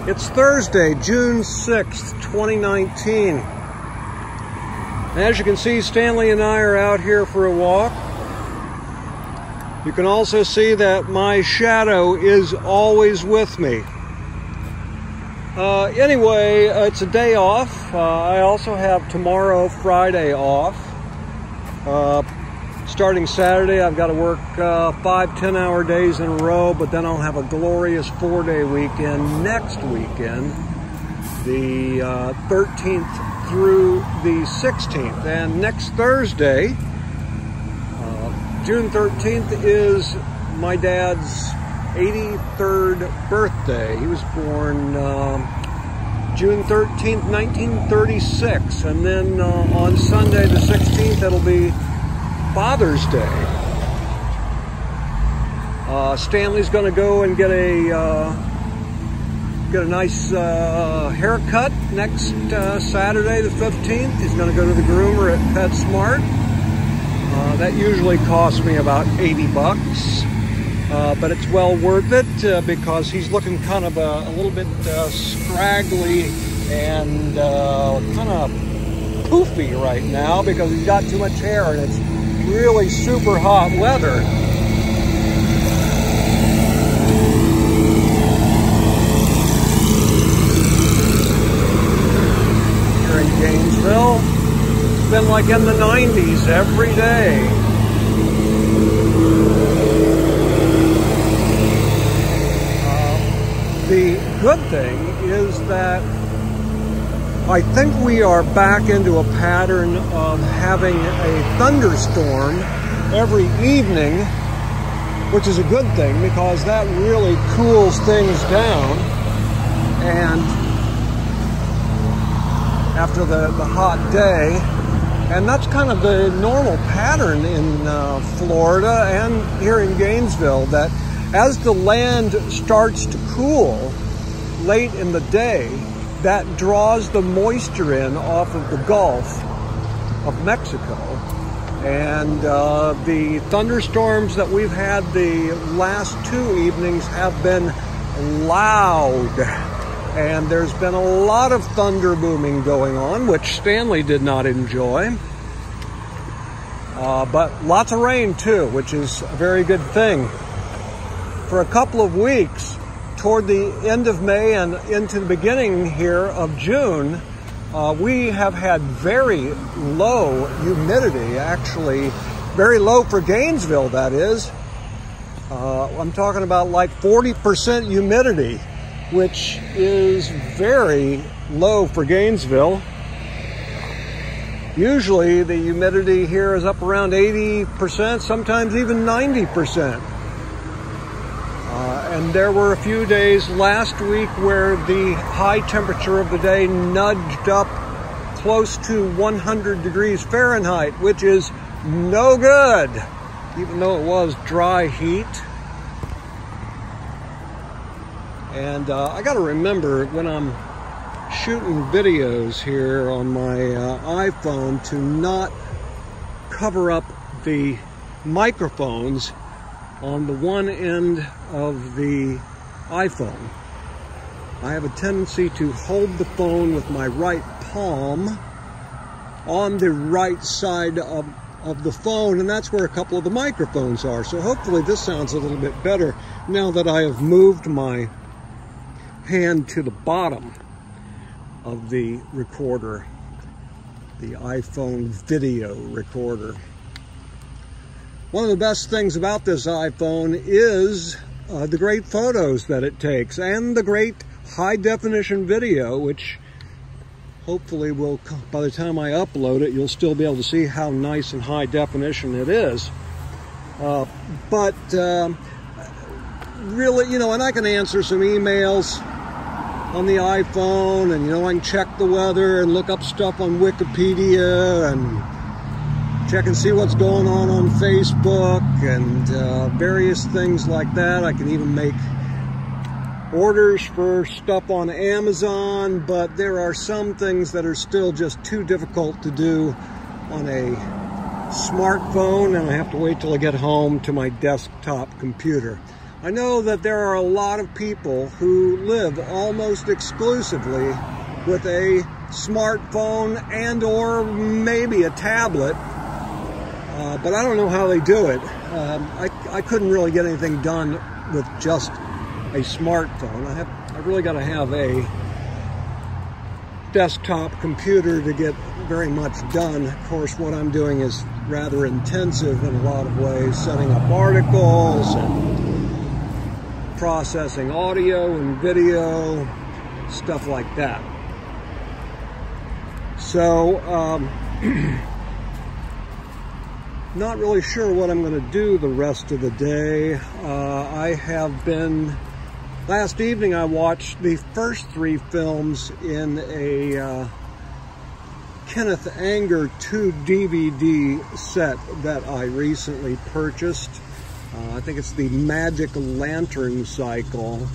It's Thursday, June 6th, 2019. As you can see, Stanley and I are out here for a walk. You can also see that my shadow is always with me. Anyway, it's a day off. I also have tomorrow, Friday, off. Starting Saturday, I've got to work 5 10-hour days in a row, but then I'll have a glorious 4-day weekend next weekend, the 13th through the 16th. And next Thursday, June 13th, is my dad's 83rd birthday. He was born June 13th, 1936. And then on Sunday the 16th, it'll be Father's Day. Stanley's going to go and get a nice haircut next Saturday the 15th. He's going to go to the groomer at PetSmart. That usually costs me about 80 bucks, but it's well worth it because he's looking kind of a little bit scraggly and kind of poofy right now because he's got too much hair and it's really super hot weather. Here in Gainesville, it's been like in the 90s every day. The good thing is that I think we are back into a pattern of having a thunderstorm every evening, which is a good thing because that really cools things down. And after the hot day, and that's kind of the normal pattern in Florida and here in Gainesville, that as the land starts to cool late in the day, that draws the moisture in off of the Gulf of Mexico. And the thunderstorms that we've had the last 2 evenings have been loud. And there's been a lot of thunder booming going on, which Stanley did not enjoy. But lots of rain too, which is a very good thing. For a couple of weeks, toward the end of May and into the beginning here of June, we have had very low humidity, actually very low for Gainesville, that is. I'm talking about like 40% humidity, which is very low for Gainesville. Usually the humidity here is up around 80%, sometimes even 90%. And there were a few days last week where the high temperature of the day nudged up close to 100 degrees Fahrenheit, which is no good, even though it was dry heat. And I got to remember when I'm shooting videos here on my iPhone to not cover up the microphones on the one end of the iPhone. I have a tendency to hold the phone with my right palm on the right side of the phone, and that's where a couple of the microphones are. So hopefully this sounds a little bit better now that I have moved my hand to the bottom of the recorder, the iPhone video recorder. One of the best things about this iPhone is the great photos that it takes and the great high-definition video, which hopefully will, by the time I upload it, you'll still be able to see how nice and high-definition it is. But really, you know, and I can answer some emails on the iPhone, and, you know, I can check the weather and look up stuff on Wikipedia and check and see what's going on Facebook and various things like that. I can even make orders for stuff on Amazon, but there are some things that are still just too difficult to do on a smartphone, and I have to wait till I get home to my desktop computer. I know that there are a lot of people who live almost exclusively with a smartphone and or maybe a tablet, but I don't know how they do it. I couldn't really get anything done with just a smartphone. I really got to have a desktop computer to get very much done. Of course, what I'm doing is rather intensive in a lot of ways, setting up articles and processing audio and video, stuff like that. So, not really sure what I'm going to do the rest of the day. Last evening I watched the first 3 films in a Kenneth Anger 2 DVD set that I recently purchased. I think it's the Magic Lantern Cycle.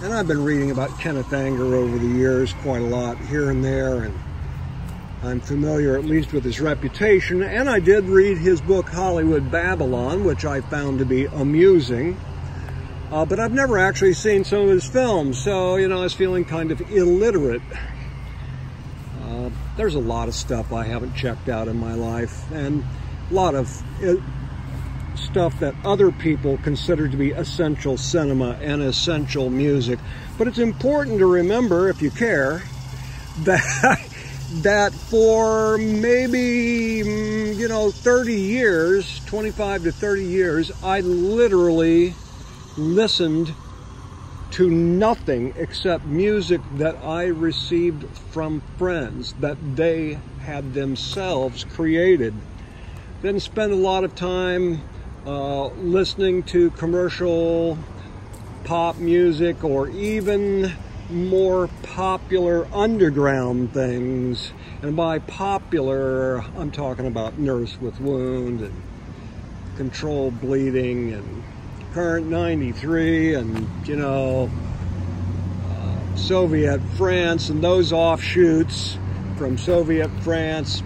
And I've been reading about Kenneth Anger over the years quite a lot here and there, and I'm familiar at least with his reputation. And I did read his book Hollywood Babylon, which I found to be amusing. But I've never actually seen some of his films, so, you know, I was feeling kind of illiterate. There's a lot of stuff I haven't checked out in my life, and a lot of stuff that other people consider to be essential cinema and essential music. But it's important to remember, if you care, that for maybe, 30 years, 25 to 30 years, I literally listened to nothing except music that I received from friends that they had themselves created. Didn't spend a lot of time listening to commercial pop music or even more popular underground things. And by popular, I'm talking about Nurse with Wound and Controlled Bleeding and Current 93 and, Soviet France and those offshoots from Soviet France.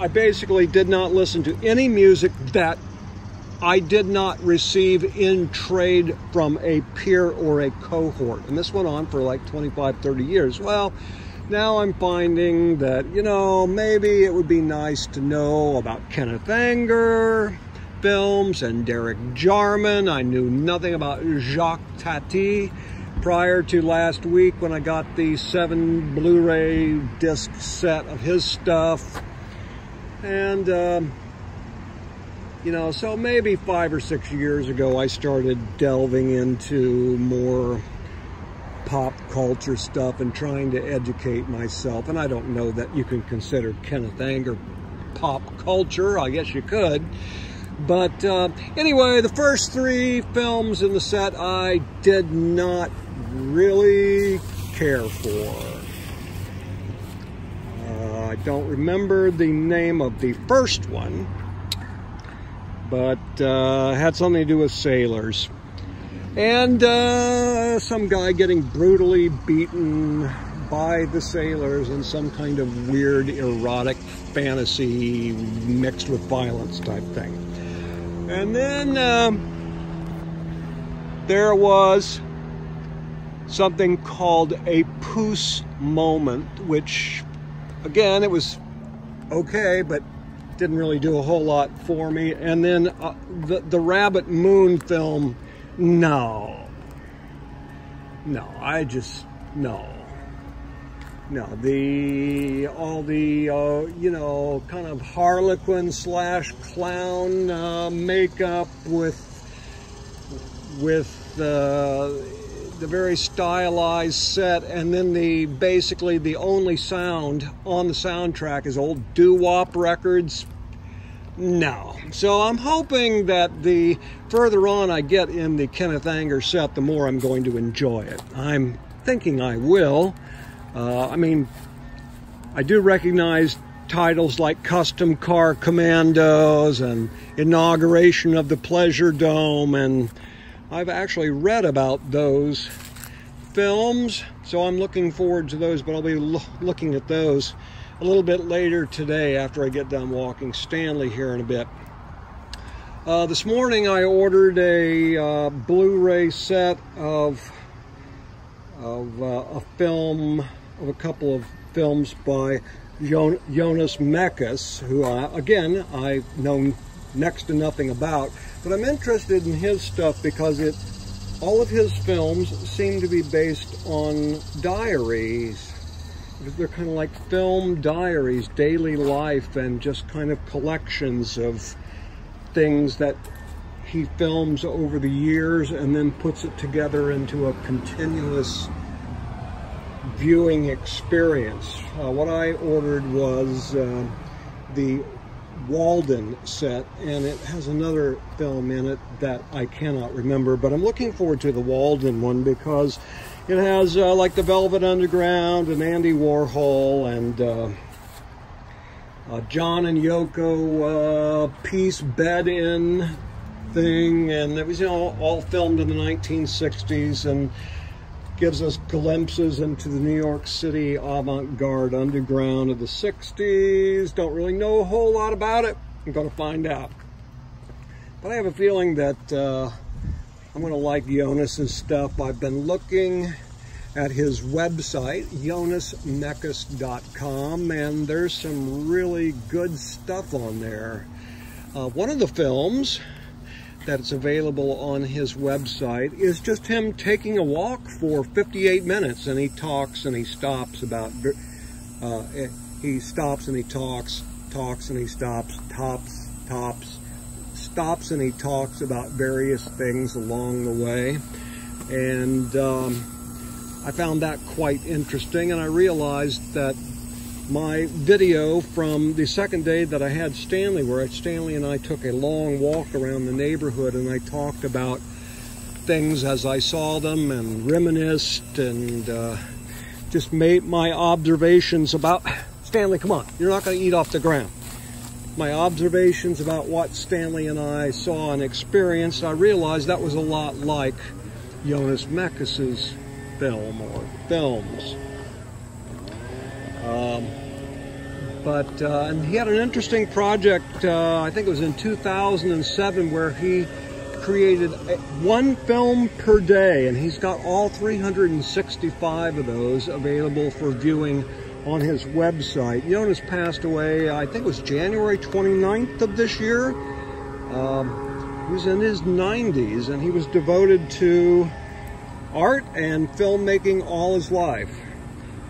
I basically did not listen to any music that I did not receive in trade from a peer or a cohort. And this went on for like 25, 30 years. Well, now I'm finding that, maybe it would be nice to know about Kenneth Anger films and Derek Jarman. I knew nothing about Jacques Tati prior to last week when I got the 7 Blu-ray disc set of his stuff. And, so maybe 5 or 6 years ago, I started delving into more pop culture stuff and trying to educate myself. And I don't know that you can consider Kenneth Anger pop culture. I guess you could. But anyway, the first 3 films in the set I did not really care for. I don't remember the name of the first one, but it had something to do with sailors. And some guy getting brutally beaten by the sailors in some kind of weird erotic fantasy mixed with violence type thing. And then there was something called a Puss moment, which, again, it was okay, but didn't really do a whole lot for me. And then the Rabbit Moon film, no, all the kind of harlequin / clown makeup with the very stylized set, and then basically the only sound on the soundtrack is old doo-wop records. No. So I'm hoping that the further on I get in the Kenneth Anger set, the more I'm going to enjoy it. I'm thinking I will. I do recognize titles like Custom Car Commandos and Inauguration of the Pleasure Dome, and I've actually read about those films, so I'm looking forward to those, but I'll be looking at those a little bit later today after I get done walking Stanley here in a bit. This morning I ordered a Blu-ray set of a couple of films by Jonas Mekas, who again I know next to nothing about, but I'm interested in his stuff because all of his films seem to be based on diaries. They're kind of like film diaries, daily life, and just kind of collections of things that he films over the years and then puts it together into a continuous viewing experience. What I ordered was the Walden set, and it has another film in it that I cannot remember, but I'm looking forward to the Walden one because it has like the Velvet Underground and Andy Warhol and John and Yoko peace bed-in thing, and it was all filmed in the 1960s and gives us glimpses into the New York City avant-garde underground of the 60s. Don't really know a whole lot about it. I'm going to find out. But I have a feeling that I'm going to like Jonas's stuff. I've been looking at his website, jonasmekas.com, and there's some really good stuff on there. One of the films that's available on his website is just him taking a walk for 58 minutes, and he talks and he stops about, he stops and he talks and he stops and he talks about various things along the way. And I found that quite interesting, and I realized that my video from the second day that I had Stanley, where Stanley and I took a long walk around the neighborhood and I talked about things as I saw them and reminisced and just made my observations about, Stanley, come on, you're not going to eat off the ground. My observations about what Stanley and I saw and experienced, I realized that was a lot like Jonas Mekas's film or films. And he had an interesting project, I think it was in 2007, where he created one film per day, and he's got all 365 of those available for viewing on his website. Jonas passed away, I think it was January 29th of this year. He was in his 90s, and he was devoted to art and filmmaking all his life,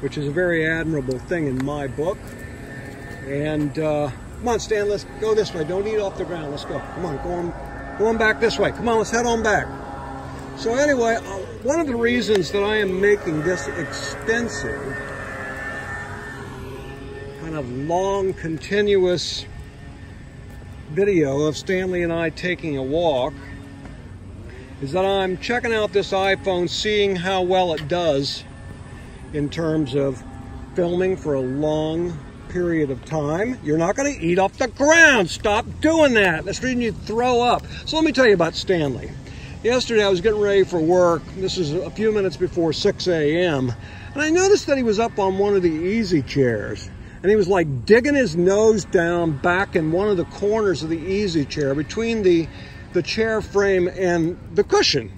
which is a very admirable thing in my book. And come on, Stan, let's go this way. Don't eat off the ground. Let's go. Come on, go on back this way. Come on, let's head on back. So anyway, one of the reasons that I am making this extensive, kind of long, continuous video of Stanley and I taking a walk is that I'm checking out this iPhone, seeing how well it does in terms of filming for a long period of time. You're not going to eat off the ground. Stop doing that. That's reason you throw up. So let me tell you about Stanley. Yesterday I was getting ready for work. This is a few minutes before 6 a.m. and I noticed that he was up on one of the easy chairs, and he was like digging his nose down back in one of the corners of the easy chair between the chair frame and the cushion.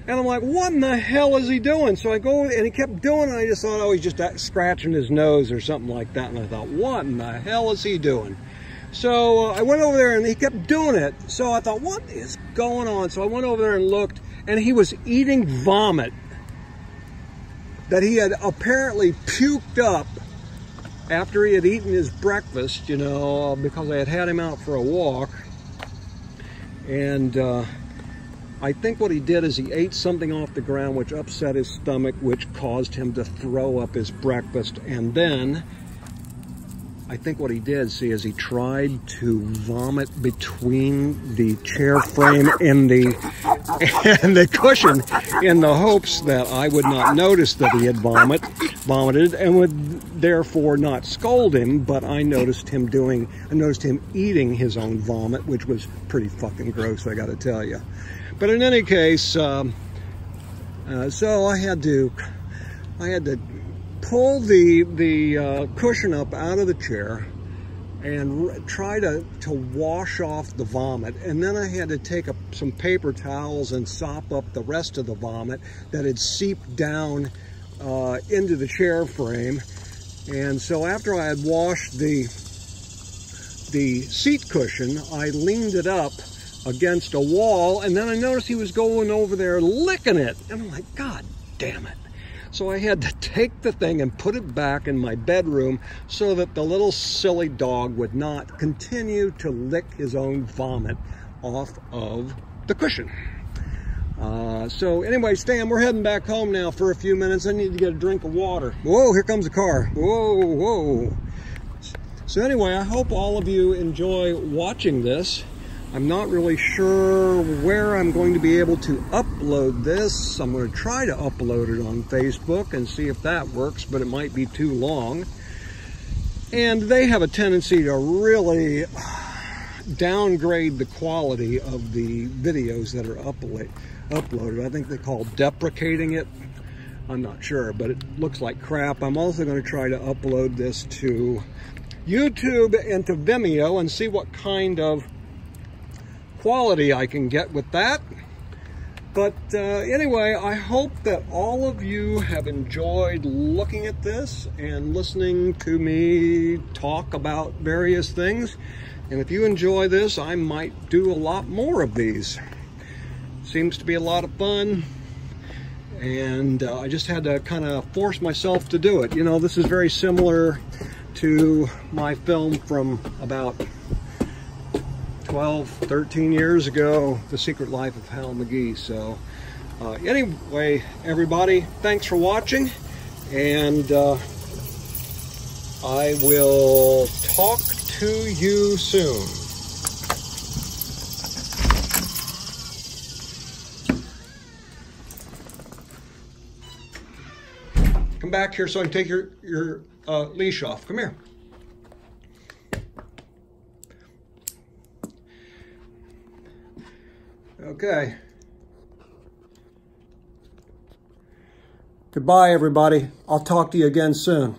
And I'm like, what in the hell is he doing? So I go, and he kept doing it, and I just thought, oh, he's just scratching his nose or something like that. And I thought, what in the hell is he doing? So I went over there, and he kept doing it. So I thought, what is going on? So I went over there and looked, and he was eating vomit that he had apparently puked up after he had eaten his breakfast, you know, because I had had him out for a walk. And I think what he did is he ate something off the ground which upset his stomach, which caused him to throw up his breakfast. And then I think what he did, see, is he tried to vomit between the chair frame and the cushion in the hopes that I would not notice that he had vomited and would therefore not scold him, but I noticed him eating his own vomit, which was pretty fucking gross, I gotta tell you. But in any case, so I had to pull the cushion up out of the chair, and try to wash off the vomit. And then I had to take some paper towels and sop up the rest of the vomit that had seeped down into the chair frame. And so after I had washed the seat cushion, I leaned it up against a wall, and then I noticed he was going over there licking it. And I'm like, God damn it. So I had to take the thing and put it back in my bedroom so that the little silly dog would not continue to lick his own vomit off of the cushion. So anyway, Stan, we're heading back home now for a few minutes. I need to get a drink of water. Whoa, here comes a car. Whoa, whoa. So anyway, I hope all of you enjoy watching this. I'm not really sure where I'm going to be able to upload this. I'm going to try to upload it on Facebook and see if that works, but it might be too long. And they have a tendency to really downgrade the quality of the videos that are uploaded. I think they call deprecating it. I'm not sure, but it looks like crap. I'm also going to try to upload this to YouTube and to Vimeo and see what kind of quality I can get with that. But anyway, I hope that all of you have enjoyed looking at this and listening to me talk about various things. And if you enjoy this, I might do a lot more of these. Seems to be a lot of fun, and I just had to kind of force myself to do it. You know, this is very similar to my film from about 12, 13 years ago, The Secret Life of Hal McGee. So anyway, everybody, thanks for watching, and I will talk to you soon. Come back here so I can take your leash off. Come here. Okay. Goodbye, everybody. I'll talk to you again soon.